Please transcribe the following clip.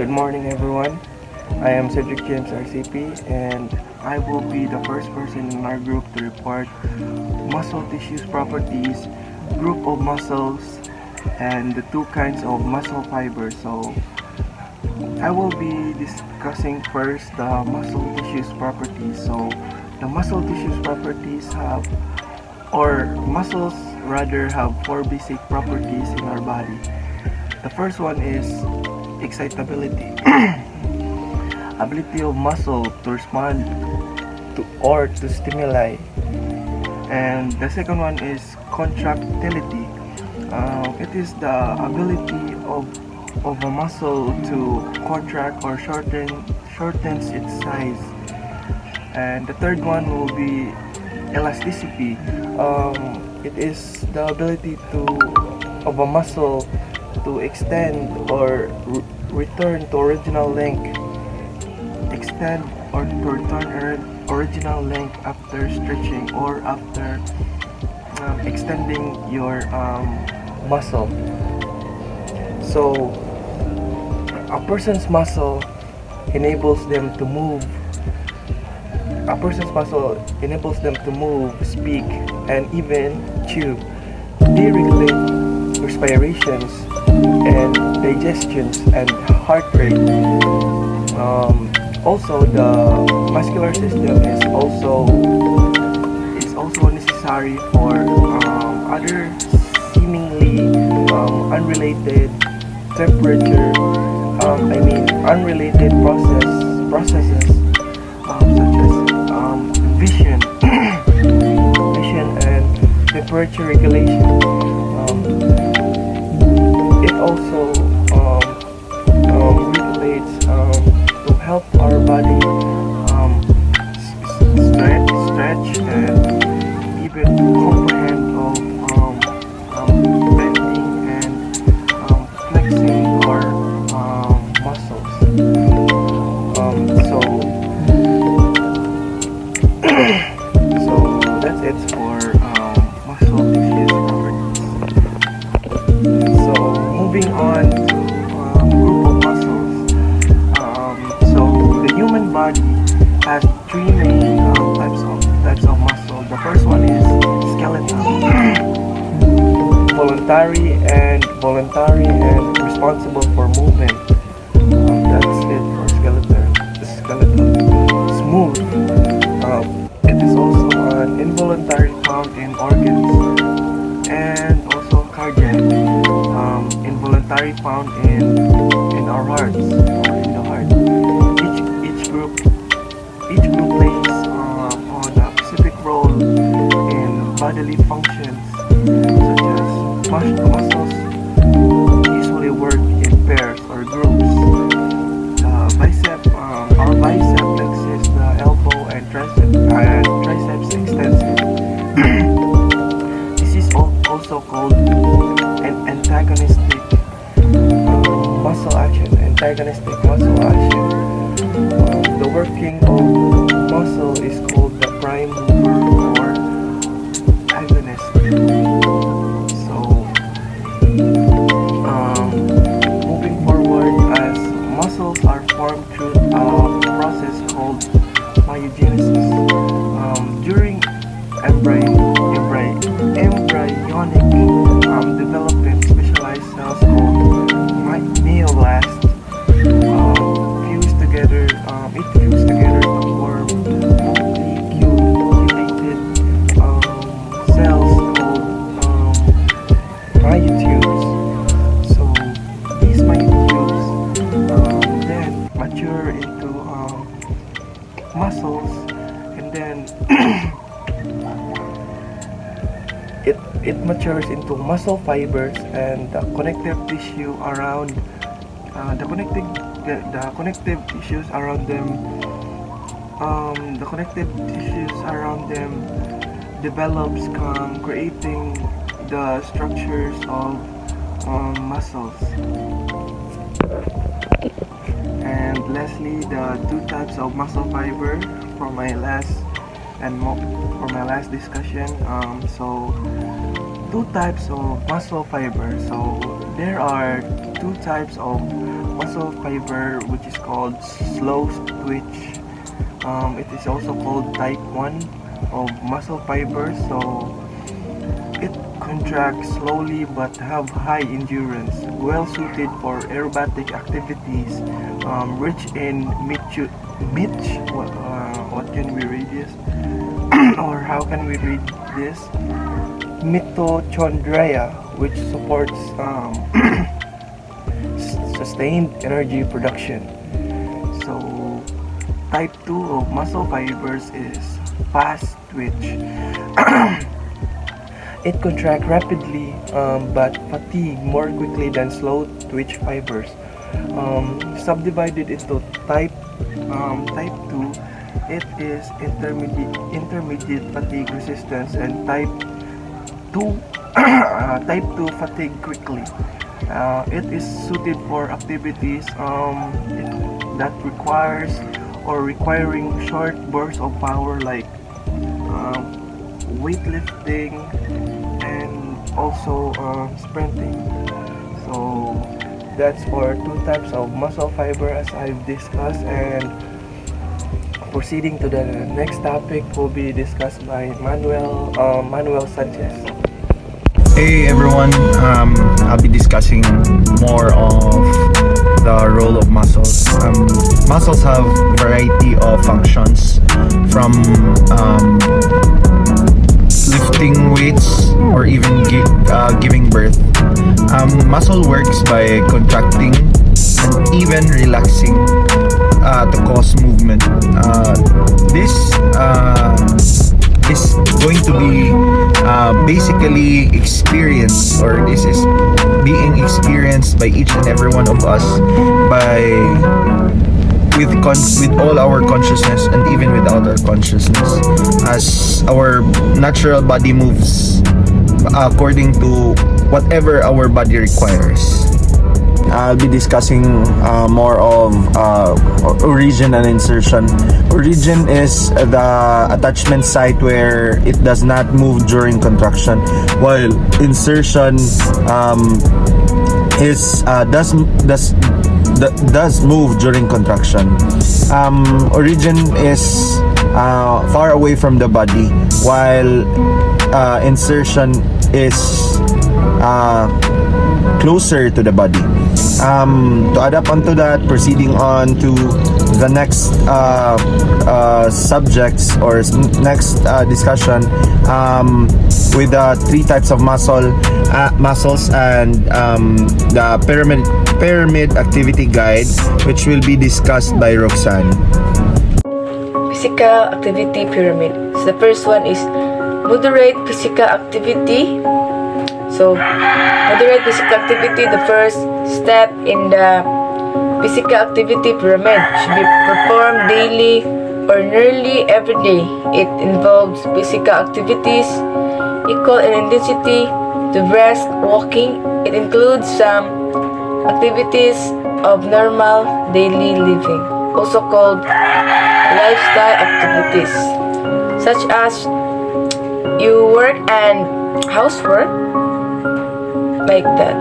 Good morning, everyone. I am Cedric James RCP, and I will be the first person in our group to report muscle tissues properties, group of muscles, and the two kinds of muscle fibers. So I will be discussing first the muscle tissues properties. So the muscle tissues properties muscles rather have four basic properties in our body. The first one is excitability, ability of muscle to respond to stimuli, and the second one is contractility. It is the ability of a muscle to contract or shortens its size. And the third one will be elasticity. It is the ability of a muscle to extend or return to original length, original length after stretching or after extending your muscle. So a person's muscle enables them to move. A person's muscle enables them to move, speak, and even chew. They regulate respirations and digestions and heart rate. Also, the muscular system is also necessary for other seemingly unrelated unrelated processes such as vision, and temperature regulation. It also regulates to help our body stretch and even comprehend of bending and flexing our muscles. So that's it for muscle tissues properties. So moving on to group of muscles. So the human body has three main types of muscle. The first one is skeletal, voluntary and responsible for movement. That's it for skeletal. Smooth. It is also an involuntary found in organs, and also cardiac, involuntary found in our hearts or in the heart. Each group plays on a specific role in bodily functions, such as muscles usually work in pairs or groups. Our bicep flexes the elbow and triceps extensor. This is also called an antagonistic muscle action. The working of muscle is called the prime mover or agonist. So, moving forward, as muscles are formed through a process called myogenesis. During embryonic development, specialized cells called myeloblasts fuse together to form multiculated cells called myotubes. So these myotubes then mature into muscles, and then it matures into muscle fibers, and the connective tissue around the connective tissues around them develops, creating the structures of muscles. And lastly, the two types of muscle fiber for my last discussion. So two types of muscle fiber. So there are two types of muscle fiber, which is called slow twitch. It is also called type 1 of muscle fiber. So it contracts slowly but have high endurance, well suited for aerobatic activities, rich in what can we read this? Or how can we read this? Mitochondria, which supports sustained energy production. So type 2 of muscle fibers is fast twitch. It contracts rapidly but fatigue more quickly than slow twitch fibers. Subdivided into type 2, it is intermediate fatigue resistance, and type 2 type 2 fatigue quickly. It is suited for activities that requiring short bursts of power, like weightlifting and also sprinting. So that's for two types of muscle fiber as I've discussed, and proceeding to the next topic will be discussed by Manuel Sanchez. Hey everyone, I'll be discussing more of the role of muscles. Muscles have variety of functions, from lifting weights or even giving birth. Muscle works by contracting and even relaxing to cause movement. This is going to be basically experienced, or this is being experienced by each and every one of us with all our consciousness and even without our consciousness, as our natural body moves according to whatever our body requires. I'll be discussing more of origin and insertion. Origin is the attachment site where it does not move during contraction, while insertion does move during contraction. Origin is far away from the body, while insertion is closer to the body. To adapt onto that, proceeding on to the next subjects or next discussion with the three types of muscles and the pyramid activity guide, which will be discussed by Roxanne. Physical activity pyramid. So the first one is moderate physical activity. So moderate physical activity, the first step in the physical activity pyramid, should be performed daily or nearly every day. It involves physical activities equal in intensity to brisk walking. It includes some activities of normal daily living, also called lifestyle activities, such as you work and housework, like that.